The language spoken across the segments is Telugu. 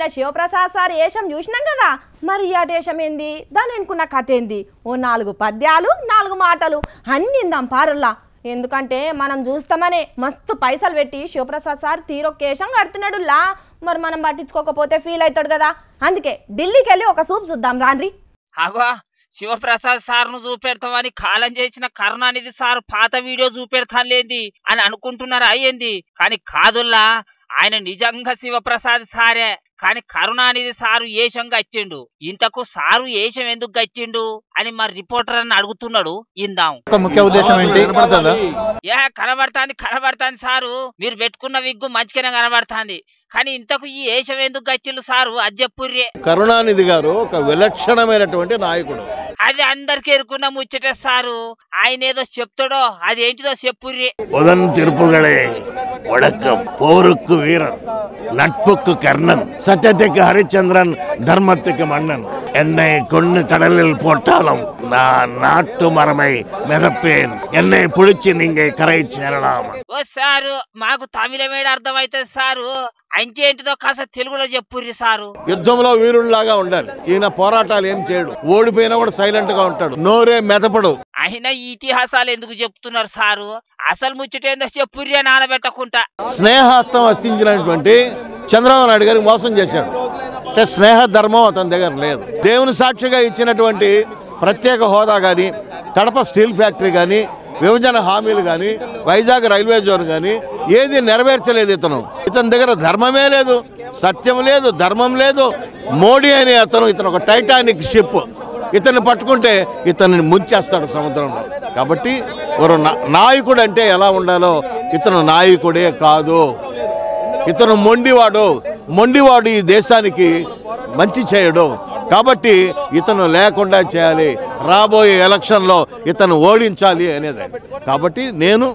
నిన్న శివప్రసాద్ సార్ ఏషం చూసినాం కదా, మరి ఆ దేశం ఏంది, దాని అనుకున్న కథ ఏంది, ఓ 4 పద్యాలు 4 మాటలు అన్నిందాం పారల్లా. ఎందుకంటే మనం చూస్తామనే మస్తు పైసలు పెట్టి శివప్రసాద్ సార్ తీరొక్కేషం కడుతున్నాడులా, మరి మనం పట్టించుకోకపోతే ఫీల్ అవుతాడు కదా. అందుకే ఢిల్లీకి వెళ్ళి ఒక సూప్ చూద్దాం రాండ్రి. అగో శివప్రసాద్ సార్ను చూపెడతామని కాలం చేసిన కరుణానిధి సార్ పాత వీడియో చూపెడతానులేంది అని అనుకుంటున్నారు అయ్యింది. కానీ కాదుల్లా, ఆయన నిజంగా శివప్రసాద్ సారే. కానీ కరుణానిధి సారు ఏషం గచ్చిండు. ఇంతకు సారు ఏషం ఎందుకు గచ్చిండు అని మరి రిపోర్టర్ అని అడుగుతున్నాడు. ఇందాం. ముఖ్య ఉద్దేశం ఏంటి? కనబడతాంది సారు, మీరు పెట్టుకున్న విగ్గు మంచిగానే కనబడతాంది. కానీ ఇంతకు ఈ ఏషం ఎందుకు గచ్చిండు సారు అది చెప్పుర్రే. కరుణానిధి గారు ఒక విలక్షణమైనటువంటి నాయకుడు. అది అందరికి ఎరుకున్న ముచ్చటే సారు. ఆయన ఏదో చెప్తాడో అదేంటిదో చెప్పుర్రే. உதன் திருப்புகளே வணக்கம். போருக்கு வீரன், நட்புக்கு கர்ணன், சத்தியத்துக்கு ஹரிச்சந்திரன், தர்மத்துக்கு மன்னன். என்னை கொண்டு கடலில் போட்டாலும் நான் நாட்டு மரமை மிதப்பேன். என்னை புடிச்சு நீங்க கரை சேரலாம். ఓ సారు, మాకు తమిళమేడ అర్థమైతుంది సారు, అంచేంటిదో కాస్త తెలుగులో చెప్పుర్రి సారు. యుద్ధంలో వీరుల్లాగా ఉండాలి. ఈయన పోరాటాలు ఏం చేయడు, ఓడిపోయినా కూడా సైలెంట్ గా ఉంటాడు, నోరే మెదపడు. అయినా ఈ ఇతిహాసాలు ఎందుకు చెప్తున్నారు సారు? అసలు ముచ్చటేందో చెప్పుర్రి నానబెట్టకుండా. స్నేహాత్వం అస్తించినటువంటి చంద్రబాబు నాయుడు గారికి మోసం చేశాడు. అంటే స్నేహ ధర్మం అతని దగ్గర లేదు. దేవుని సాక్షిగా ఇచ్చినటువంటి ప్రత్యేక హోదా కానీ, కడప స్టీల్ ఫ్యాక్టరీ కానీ, విభజన హామీలు కానీ, వైజాగ్ రైల్వే జోన్ కానీ ఏది నెరవేర్చలేదు. ఇతని దగ్గర ధర్మమే లేదు, సత్యం లేదు, ధర్మం లేదు. మోడీ అనే ఇతను ఒక టైటానిక్ షిప్. ఇతన్ని పట్టుకుంటే ఇతన్ని ముంచేస్తాడు సముద్రంలో. కాబట్టి ఒక నాయకుడు అంటే ఎలా ఉండాలో ఇతను నాయకుడే కాదు. ఇతను మొండివాడు ఈ దేశానికి మంచి చేయడు. కాబట్టి ఇతను లేకుండా చేయాలి, రాబోయే ఎలక్షన్లో ఇతను ఓడించాలి అనేది. కాబట్టి నేను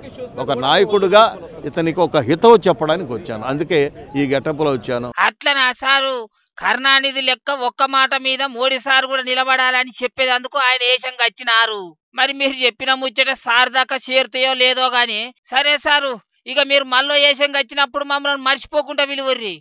ఒక నాయకుడిగా ఇతనికి ఒక హితవు చెప్పడానికి వచ్చాను. అందుకే ఈ గెటప్లో వచ్చాను. అట్లనా సారు? కరుణానిధి లెక్క ఒక్క మాట మీద మోడీ సార్ కూడా నిలబడాలని చెప్పేదందుకు ఆయన ఏషంగా వచ్చినారు. మరి మీరు చెప్పిన ముచ్చట సార్ దాకా చేరుతాయో లేదో గాని సరే సారు, ఇక మీరు మళ్ళీ ఏషంగా వచ్చినప్పుడు మమ్మల్ని మర్చిపోకుండా విలువర్రి.